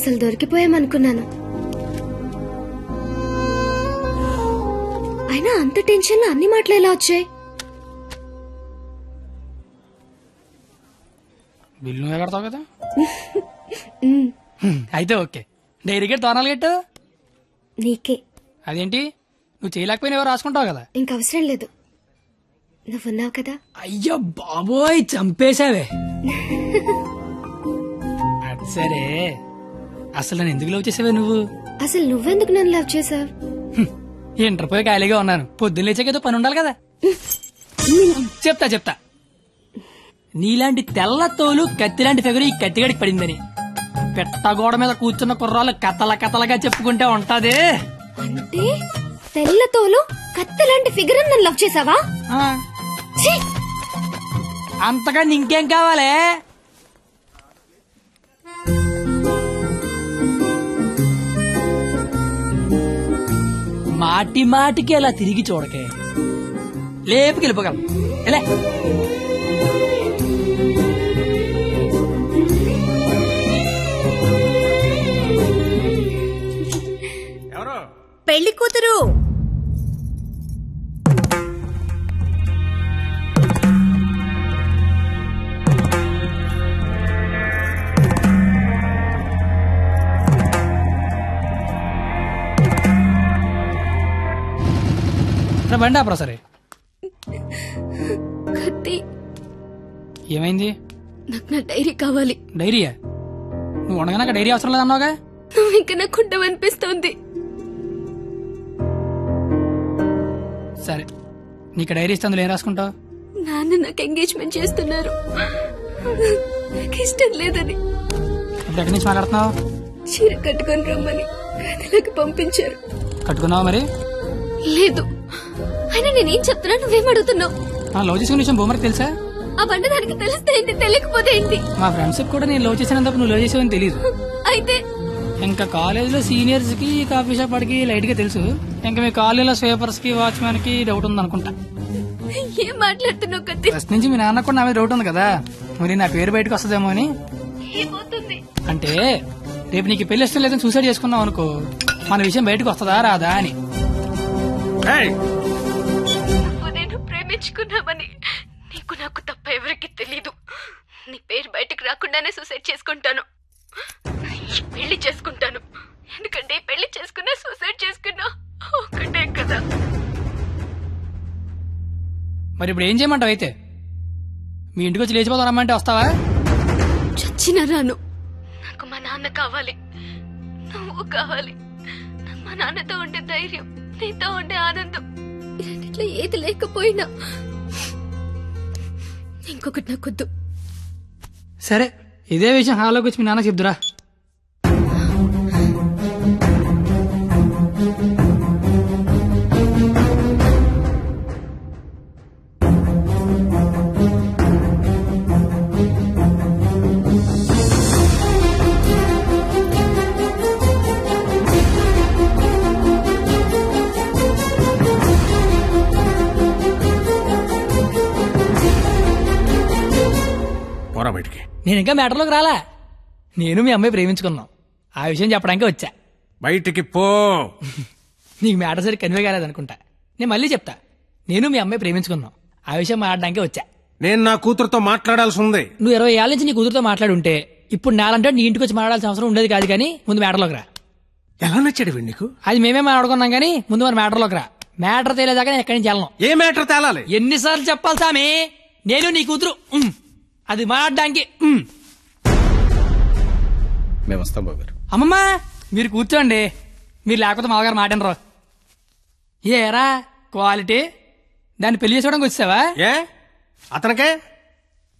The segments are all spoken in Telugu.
అసలు దొరికిపోయామనుకున్నాను. అయినా అంత టెన్షన్ లో అన్ని మాటలు ఎలా వచ్చాయి? బిల్లు నువ్వే కడతావు కదా. అయితే ఓకే. డైరీ గెట్ తోనాలు గెట్టు నీకే. అదేంటి నువ్వు చేయలేకపోయినా ఎవరు రాసుకుంటావు కదా. ఇంకవసరం లేదు, నువ్వున్నావు కదా. అయ్యో బాబోయ్ చంపేశావే. అది సరే, అసలు నన్ను ఎందుకు లవ్ చేసావే నువ్వు? అసలు నువ్వెందుకు నన్ను లవ్ చేసావు? ఇంటర్ పోయి ఖాళీగా ఉన్నాను, పొద్దున్న లేచాకేదో పని ఉండాలి కదా. చెప్తా నీలాంటి తెల్ల తోలు కత్తిలాంటి ఫిగర్ ఈ కత్తిగడికి పడిందని పెట్టగోడ మీద కూర్చున్న కుర్రాలు కథలగా చెప్పుకుంటే ఉంటది. అంటే తెల్లతోలు కత్తిలాంటి ఫిగర్ నన్ను లవ్ చేసావా? అంతగా ఇంకేం కావాలే? మాటికి అలా తిరిగి చూడకే, లేపుకి వెళ్ళిపోగలం. ఎలా పెళ్లి కూతురు బండి ఆపరా. సరే కత్తి, ఏమైంది? నాకు నా డైరీ కావాలి. డైరీయా? నువ్వు ఉండగా డైరీ అవసరం లేదన్నావుగా. నువ్వు ఇంకా నాకు ఉండవనిపిస్తోంది. సరే నీకు డైరీ ఇస్తుంది, ఏం రాసుకుంటావు? నాన్న నాకు ఎంగేజ్మెంట్ చేస్తున్నారు, నాకు ఇష్టం లేదని. ఇప్పుడు ఎక్కడి నుంచి మాట్లాడుతున్నావు? చీర కట్టుకొని రమ్మని గదిలోకి పంపించారు. కట్టుకున్నావా మరి? లేదు. అయినా నేనేం చెప్తున్నా, నువ్వేం అడుగుతున్నావు? లవ్ చేసుకునే విషయం బొమ్మరికి తెలుసా? ఆ బండ దానికి తెలిస్తే ఏంటి, తెలియకపోతే ఏంటి? మా ఫ్రెండ్స్ కూడా నేను లవ్ చేసినందుకు నువ్వు లవ్ చేసావని తెలియదు. అయితే ఇంకా కాలేజ్ లో సీనియర్స్ కి కాఫీ షాప్ వాడికి లైట్ గా తెలుసు. ఇంకా మీ కాలేజీలో స్వీపర్స్ కి వాచ్మెన్ కి డౌట్ ఉంది అనుకుంటా. ఏం మాట్లాడుతున్నావు కత్తి? ఫస్ట్ నుంచి మీ నాన్న కూడా నా మీద డౌట్ ఉంది కదా, మరి నా పేరు బయటకు వస్తుందేమో అని. ఏమవుతుంది అంటే రేపు నీకు పెళ్లి ఇష్టం లేదని సూసైడ్ చేసుకున్నావు అనుకో, మన విషయం బయటకు వస్తుందా రాదా అని. నేను ప్రేమించుకున్నామని నీకు నాకు తప్ప ఎవరికి తెలీదు. నీ పేరు బయటకు రాకుండానే సూసైడ్ చేసుకుంటాను, పెళ్లి చేసుకుంటాను. ఎందుకంటే పెళ్లి చేసుకున్నా సూసైడ్ చేసుకున్నా ఒకటే కదా. మరి ఇప్పుడు ఏం చేయమంటావు? అయితే మీ ఇంటికి వచ్చి లేచిపోతాం రమ్మంటే వస్తావా? చచ్చినా రాను. నాకు మా నాన్న కావాలి, నువ్వు కావాలి. మా నాన్నతో ఉండే ధైర్యం, నీతో ఉండే ఆనందం, ఇట్లా ఏది లేకపోయినా ఇంకొకటి నాకొద్దు. సరే ఇదే విషయం హాల్లోకి వచ్చి మీ నాన్న చెప్దురా. నేను ఇంకా మ్యాటర్లోకి రాలా. నేను మీ అమ్మాయి ప్రేమించుకున్నాం, ఆ విషయం చెప్పడానికి వచ్చా. బయటికి పో. నీకు మ్యాటర్ సరి కన్వే కాలేదనుకుంటా. నేను మళ్ళీ చెప్తా, నేను మీ అమ్మాయి ప్రేమించుకున్నాం, ఆ విషయం మాట్లాడడానికి వచ్చా. నేను నా కూతురుతో మాట్లాడాల్సి ఉంది. నువ్వు 20 ఏళ్ళ నుంచి నీ కూతురుతో మాట్లాడుంటే ఇప్పుడు నాలంటే నీ ఇంటికి వచ్చి మాట్లాడాల్సిన అవసరం ఉండేది కాదు. కానీ ముందు మ్యాటర్లోకి రా. ఎలా నచ్చాడు వీడు నీకు? అది మేమే మాట్లాడుకున్నాం, కానీ ముందు మన మ్యాటర్లోకి రా. మ్యాటర్ తేలేదాకా నేను ఎక్కడి నుంచి వెళ్ళను. ఏ మ్యాటర్ తేలాలి? ఎన్నిసార్లు చెప్పాలి సామి? నేను నీ కూతురు అది మాట్లాడడానికి. మేము వస్తాం బాబు గారు. అమ్మమ్మ మీరు కూర్చోండి, మీరు లేకపోతే మామగారు మాటనరు. ఏరా క్వాలిటీ, దాన్ని పెళ్లి చేసుకోవడానికి వచ్చావా? ఏ అతనికే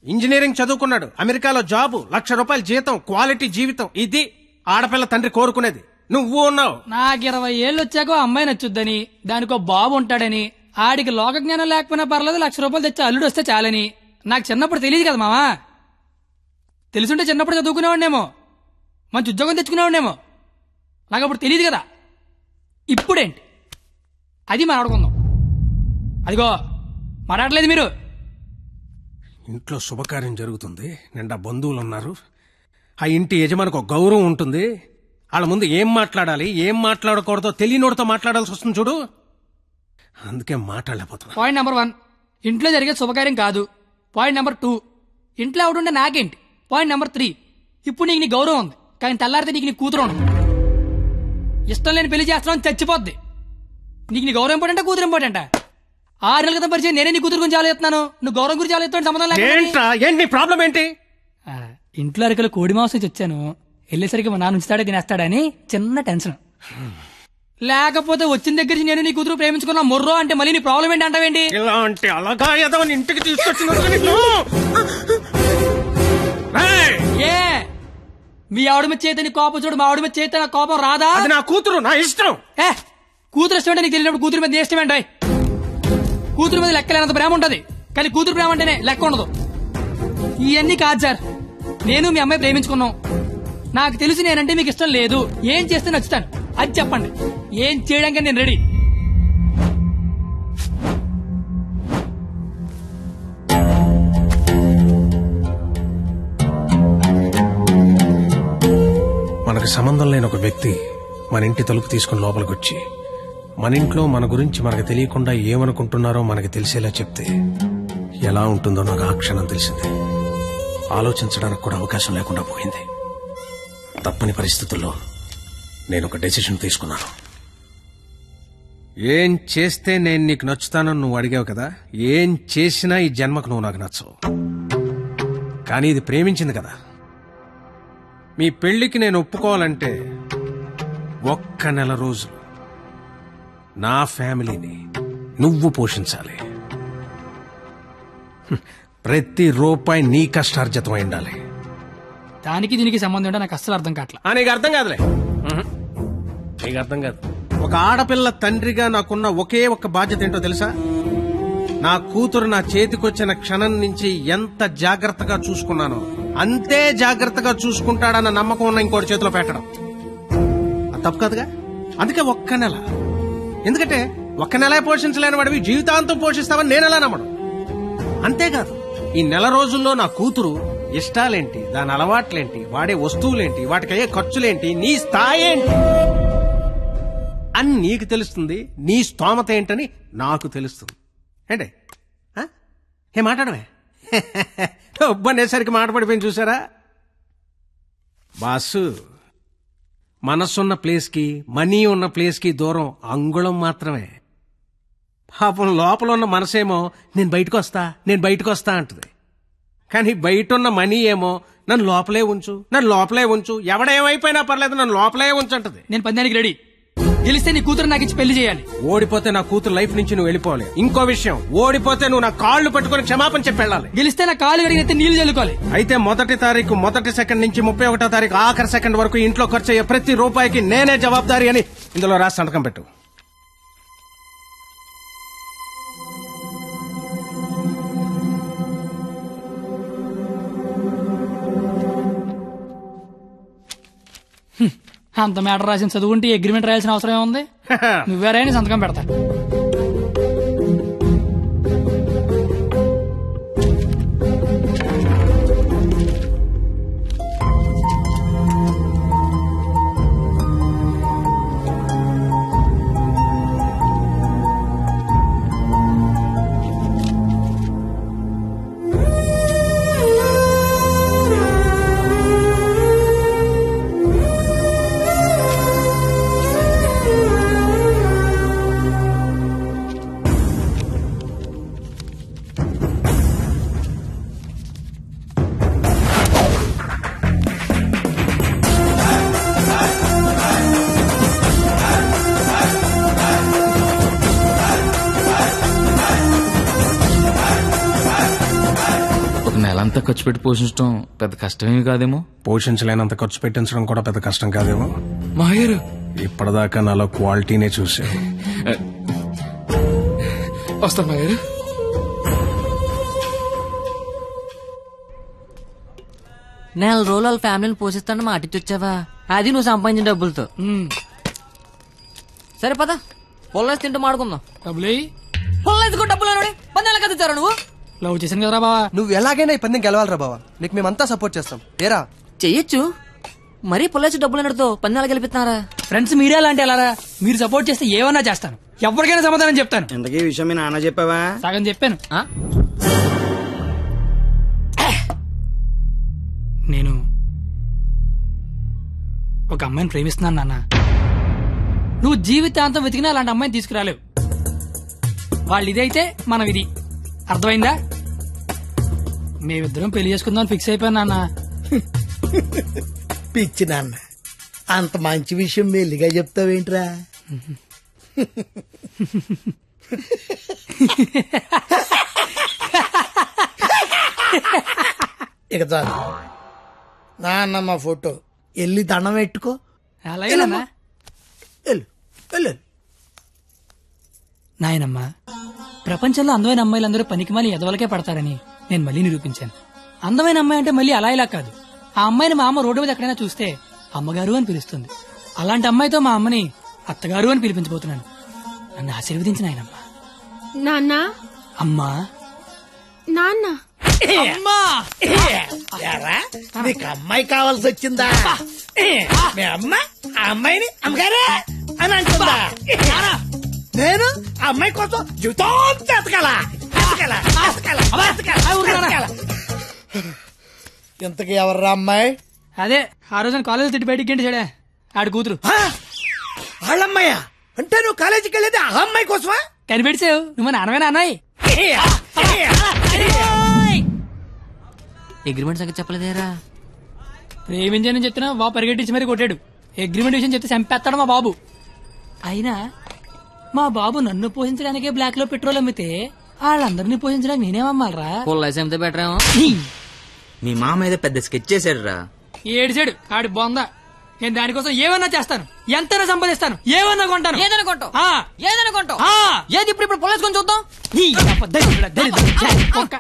ఇంజనీరింగ్ చదువుకున్నాడు, అమెరికాలో జాబు, ₹1,00,000 జీతం, క్వాలిటీ జీవితం. ఇది ఆడపిల్ల తండ్రి కోరుకునేది. నువ్వు ఉన్నావు. నాకు 20 ఏళ్ళు వచ్చాకో అమ్మాయి నచ్చుద్దని, దానికో బాబు ఉంటాడని, ఆడికి లోక జ్ఞానం లేకపోయినా పర్లేదు ₹1,00,000 తెచ్చి అల్లుడు వస్తే చాలని నాకు చిన్నప్పుడు తెలియదు కదా మావా. తెలుసుంటే చిన్నప్పుడు చదువుకునేవాడినేమో, మంచి ఉద్యోగం తెచ్చుకునేవాడినేమో. నాకు అప్పుడు తెలియదు కదా. ఇప్పుడేంటి అది మాట్లాడుకుందాం. అదిగో మాట్లాడలేదు మీరు. ఇంట్లో శుభకార్యం జరుగుతుంది, నిండా బంధువులు ఉన్నారు, ఆ ఇంటి యజమానికి ఒక గౌరవం ఉంటుంది. వాళ్ళ ముందు ఏం మాట్లాడాలి ఏం మాట్లాడకూడదో తెలియనోడితో మాట్లాడాల్సి వస్తుంది చూడు, అందుకే మాట్లాడలేకపోతున్నా. పాయింట్ నెంబర్ 1, ఇంట్లో జరిగే శుభకార్యం కాదు. పాయింట్ నెంబర్ 2, ఇంట్లో ఎవడుండే నాకేంటి. పాయింట్ నెంబర్ 3, ఇప్పుడు నీకు నీ గౌరవం ఉంది, కానీ తెల్లారితే నీకు నీ కూతురు ఉండదు. ఇష్టం లేని పెళ్లి చేస్తున్నావు చచ్చిపోద్ది. నీకు నీ గౌరవం ఇంపార్టెంటా కూతురు ఇంపార్టెంటా? 6 నెలల క్రితం పరిచయం నేనే నీ కూతురు గురించి ఆలోచిస్తున్నాను, నువ్వు గౌరవం గురించి ఆలోచిస్తాను సంబంధం ఏంట్రా ఏంటి నీ ప్రాబ్లం ఏంటి? ఇంట్లో అరకలు కోడి మాంసం వచ్చాను, వెళ్ళేసరికి మా నాన్న ఉంచుతాడే తినేస్తాడని చిన్న టెన్షన్. లేకపోతే వచ్చిన దగ్గర నుంచి నేను నీ కూతురు ప్రేమించుకున్నా మొర్రో అంటే మళ్ళీ నీ ప్రాబ్లం ఏంటి అంటావేంటి? ఇలాంటి అలాగా ఏదో ఇంటికి తీసుకొచ్చిన ఏ మీ ఆవిడ మీద చేత నీ కోపం చూడు, మా ఆవిడ మీద చేత నా కోపం రాదా? అది నా కూతురు, నా ఇష్టం. కూతురు ఇష్టం అంటే నీకు తెలియనప్పుడు కూతురు మీద ఇష్టం ఏంటి? కూతురు మీద లెక్కలేనంత ప్రేమ ఉంటది, కానీ కూతురు ప్రేమ అంటేనే లెక్క ఉండదు. ఇవన్నీ కాదు సార్, నేను మీ అమ్మాయి ప్రేమించుకున్నాం. నాకు తెలిసి నేనంటే మీకు ఇష్టం లేదు, ఏం చేస్తే నచ్చుతాను అది చెప్పండి, ఏం చేయడానికి నేను రెడీ. మనకు సంబంధం లేని ఒక వ్యక్తి మన ఇంటి తలుపు తీసుకుని లోపలికి వచ్చి మన ఇంట్లో మన గురించి మనకు తెలియకుండా ఏమనుకుంటున్నారో మనకి తెలిసేలా చెప్తే ఎలా ఉంటుందో నాకు ఆ క్షణం తెలిసింది. ఆలోచించడానికి కూడా అవకాశం లేకుండా పోయింది. తప్పని పరిస్థితుల్లో నేను ఒక డెసిషన్ తీసుకున్నాను. ఏం చేస్తే నేను నీకు నచ్చుతానని నువ్వు అడిగావు కదా, ఏం చేసినా ఈ జన్మకు నువ్వు నాకు నచ్చవు. కానీ ఇది ప్రేమించింది కదా. మీ పెళ్లికి నేను ఒప్పుకోవాలంటే 1 నెల రోజులు నా ఫ్యామిలీని నువ్వు పోషించాలి. ప్రతి రూపాయి నీ కష్టార్జితం అయి ఉండాలి. దానికి దీనికి సంబంధం ఏంటో నాకు అస్సలు అర్థం కావట్లా. నీకు అర్థం కాదులే, నీకు అర్థం కాదు. ఒక ఆడపిల్ల తండ్రిగా నాకున్న ఒకే ఒక్క బాధ్యత ఏంటో తెలుసా? నా కూతురు నా చేతికొచ్చిన క్షణం నుంచి ఎంత జాగ్రత్తగా చూసుకున్నానో అంతే జాగ్రత్తగా చూసుకుంటాడన్న నమ్మకం ఉన్న ఇంకోటి చేతిలో పెట్టడం. అది తప్పు కాదుగా. అందుకే 1 నెల. ఎందుకంటే 1 నెల పోషించలేని వాడివి జీవితాంతం పోషిస్తావని నేనెలా నమ్మడం. అంతేకాదు, ఈ నెల రోజుల్లో నా కూతురు ఇష్టాలేంటి, దాని అలవాట్లేంటి, వాడే వస్తువులేంటి, వాటికయ్యే ఖర్చులేంటి, నీ స్థాయి ఏంటి అని నీకు తెలుస్తుంది. నీ స్తోమత ఏంటని నాకు తెలుస్తుంది. ఏంటి ఏ మాట్లాడమే ఒబ్బనేసరికి మాట పడిపోయింది చూసారా? బాసు, మనసున్న ప్లేస్కి మనీ ఉన్న ప్లేస్కి దూరం అంగుళం మాత్రమే. పాపం లోపల ఉన్న మనసేమో నేను బయటకు వస్తా అంటది. కానీ బయట ఉన్న మనీ ఏమో నన్ను లోపలే ఉంచు ఎవడేమైపోయినా పర్లేదు నన్ను లోపలే ఉంచు అంటది. నేను 10 రెడీ. గెలిస్తే నీ కూతురు నాకు ఇచ్చి పెళ్లి చేయాలి. ఓడిపోతే నా కూతురు లైఫ్ నుంచి నువ్వు వెళ్ళిపోవాలి. ఇంకో విషయం, ఓడిపోతే నువ్వు నా కాళ్ళు పట్టుకుని క్షమాపణ చెప్పి వెళ్ళాలి. గెలిస్తే నా కాళ్ళు కడిగితే నీళ్లు చల్లుకోవాలి. అయితే 1వ తారీఖు 1వ సెకండ్ నుంచి 31వ తారీఖు ఆఖరి సెకండ్ వరకు ఇంట్లో ఖర్చు అయ్యే ప్రతి రూపాయికి నేనే జవాబారి అని ఇందులో రాసి సంతకం పెట్టు. అంత మ్యాటర్ రాసిన చదువుకుంటే అగ్రిమెంట్ రాయాల్సిన అవసరం ఏముంది? నువ్వేరే సంతకం పెడతా. అంత ఖర్చు పెట్టి పోషించడం పెద్ద కష్టమేమి కాదేమో. పోషించలేనంత ఖర్చు పెట్టించడం కూడా పెద్ద కష్టం కాదేమో. మాయర్ ఇప్పటిదాకా నాలో క్వాలిటీనే చూసా. వస్తా మాయర్. నెల రోజులు వాళ్ళ ఫ్యామిలీని పోషిస్తాను మాటిచ్చొచ్చావా? అది నువ్వు సంపాదించిన డబ్బులతో. సరే పద, పొల్లేసి తింటూ మాడుకుందాం. డబ్బులు పొల్లేసుకో డబ్బులు పందాల కదా ఇచ్చారా నువ్వు? లవ్ చేశాను కదరా బావా. నువ్వు ఎలాగైనా ఈ పందెం గెలవాలరా బావా, నీకు మేమంతా సపోర్ట్ చేస్తాం. ఏరా చెయ్యొచ్చు, మరీ పొల్లేసి డబ్బులు అన్నట్టు 10 గెలిపిస్తున్నారా? ఫ్రెండ్స్ మీరే అలాంటి అలారా, మీరు సపోర్ట్ చేస్తే ఏమన్నా చేస్తాను, ఎవరికైనా సమాధానం చెప్తాను. ఇంతకీ ఈ విషయం మీ నాన్న చెప్పావా? సగం చెప్పాను. ఆ? నేను ఒక అమ్మాయిని ప్రేమిస్తున్నాను నాన్న. నువ్వు జీవితాంతం వెతికినా అలాంటి అమ్మాయిని తీసుకురాలేవు. వాళ్ళు ఇదైతే మనం ఇది, అర్థమైందా? మేమిద్దరం పెళ్లి చేసుకుందాం ఫిక్స్ అయిపోయాను నాన్న. పిచ్చి నాన్న, అంత మంచి విషయం మెల్లిగా చెప్తావేంట్రా? ఇక చాలు నాన్న, మా ఫోటో వెళ్ళి దండం పెట్టుకో. అలాగే నాన్న. వెళ్ళు వెళ్ళు. నాయనమ్మా, ప్రపంచంలో అందమైన అమ్మాయిలందరూ పనికిమాలి ఎదవలకే పడతారని నేను మళ్ళీ నిరూపించాను. అందమైన అమ్మాయి అంటే మళ్ళీ అలా ఇలా కాదు. ఆ అమ్మాయిని మా అమ్మ రోడ్డు మీద ఎక్కడైనా చూస్తే అమ్మగారు అని పిలుస్తుంది. అలాంటి అమ్మాయితో మా అమ్మని అత్తగారు అని పిలిపించబోతున్నాను. నన్ను ఆశీర్వదించిన ఆయనమ్మా. నాన్న, అమ్మా, నాన్న, అమ్మా. ఏరా, నీకు అమ్మాయి కావాల్సి వచ్చిందా? మీ అమ్మ ఆ అమ్మాయిని అమ్మగారే అని అంటుందా? నేను ఆ అమ్మాయి కోసం జీవితం ఎతకాలా? ఇంతకీ ఎవర్రా అమ్మాయి? అదే ఆ రోజున కాలేజ్ తిట్టి బయటికి గంట చెడే ఆడి కూతురు. వాళ్ళమ్మాయా? అంటే నువ్వు కాలేజీకి వెళ్ళేది ఆ అమ్మాయి కోసమా? కనిపెడిసావు, నువ్వు మా నాన్నమే నాన్నయ్య. అగ్రిమెంట్ సంగతి చెప్పలేదేరా? ప్రేమించని చెప్తున్నా బాబు పరిగెట్టించి మరీ కొట్టాడు. అగ్రిమెంట్ విషయం చెప్తే చంపేస్తాడు మా బాబు. అయినా మా బాబు నన్ను పోషించడానికే బ్లాక్ లో పెట్రోల్ అమ్మితే వాళ్ళందరినీ పోషించడానికి నేనేమమ్మాలరా? పొల్లేసి అమ్మితే బెటర్ ఏమో. మీ మామ ఏదో పెద్ద స్కెచ్ చేశాడు రా. ఏడిచాడు ఆడి బొందా. నేను దానికోసం ఏమన్నా చేస్తాను, ఎంతైనా సంపాదిస్తాను, ఏమన్నా కొంటాను. ఏదనుకుంటావు? ఆ. ఏదనుకుంటావు? ఆ. ఏది ఇప్పుడు పొల్లేసుకొని చూద్దాం. ఈ దరిద్రుడా, దరిద్రుడా, ఒక్క.